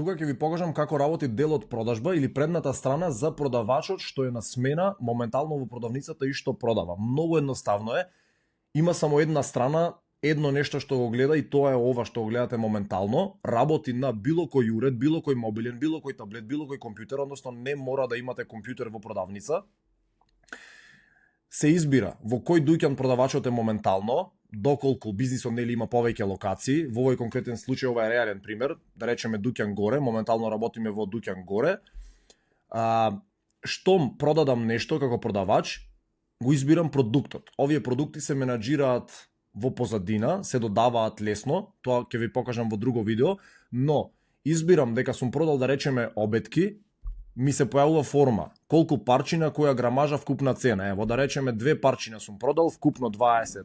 Тука ќе ви покажам како работи дел од продажба или предната страна за продавачот што е на смена моментално во продавницата и што продава. Многу едноставно е. Има само една страна, едно нешто што го гледа и тоа е ова што го гледате моментално. Работи на било кој уред, било кој мобилен, било кој таблет, било кој компјутер, односно не мора да имате компјутер во продавница. Се избира во кој дуќан продавачот е моментално, доколку бизнисот нели има повеќе локации. Во овој конкретен случај ова е реален пример, да речеме дуќан горе, моментално работиме во дуќан горе. Штом продадам нешто како продавач, го избирам продуктот. Овие продукти се менаџираат во позадина, се додаваат лесно, тоа ќе ви покажам во друго видео, но избирам дека сум продал да речеме обетки, ми се појавува форма, колку парчина, која грамажа, вкупна цена. Ево да речеме 2 парчина сум продал, вкупно 20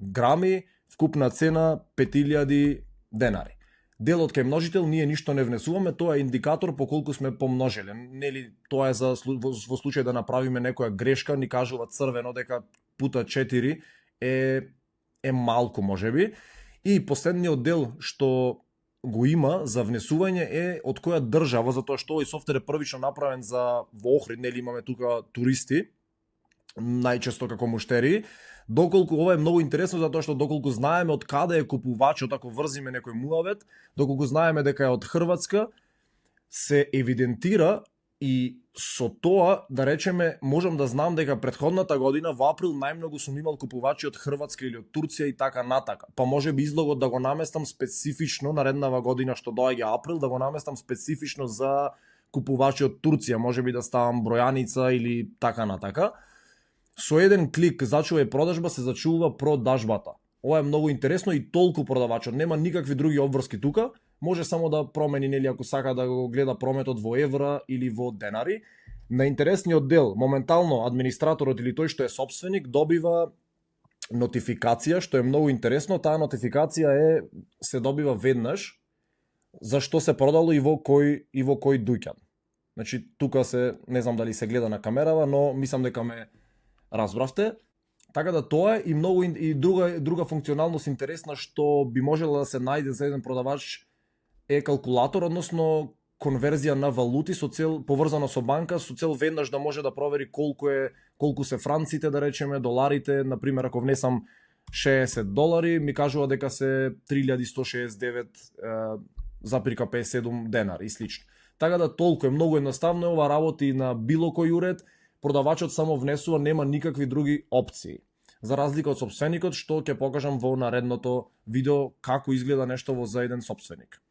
грами, вкупна цена 5000 денари. Делот кај множител ние ништо не внесуваме, тоа е индикатор по колку сме помножеле. Нели тоа е за во случај да направиме некоја грешка, ни кажува црвено дека пута 4 е малку можеби. И последниот дел што го има за внесување е од која држава, затоа што овој софтвер е првично направен за во Охрид, нели имаме тука туристи, најчесто како муштери. Доколку ова е многу интересно затоа што доколку знаеме од каде е купувачот, ако врзиме некој муавет, доколку знаеме дека е од Хрватска, се евидентира и со тоа, да речеме, можам да знам дека претходната година во април најмногу сум имал купувачи од Хрватска или од Турција и така натака. Па може би излогот да го наместам специфично нареднава година што доаѓа април, да го наместам специфично за купувачи од Турција, може би да ставам бројаница или така натака. Со еден клик зачувај продажба се зачува продажбата. Ова е многу интересно и толку продавачот, нема никакви други обврски тука, може само да промени, нели, ако сака да го гледа прометот во евра или во денари. На интересниот дел, моментално администраторот или тој што е сопственик добива нотификација, што е многу интересно. Таа нотификација се добива веднаш за што се продало и во кој дуќан. Значи тука не знам дали се гледа на камерава, но мислам дека ме разбравте. Така да тоа е и многу и друга функционалност интересна што би можела да се најде за еден продавач е калкулатор, односно конверзија на валути со цел поврзано со банка, со цел веднаш да може да провери колку се франците, да речеме, доларите. На пример, ако внесам $60, ми кажува дека се 3169,57 денари и слично. Така да толку е многу едноставно, ова работи на било кој уред. Продавачот само внесува, нема никакви други опции. За разлика од сопственикот, што ќе покажам во наредното видео како изгледа нешто во за еден сопственик.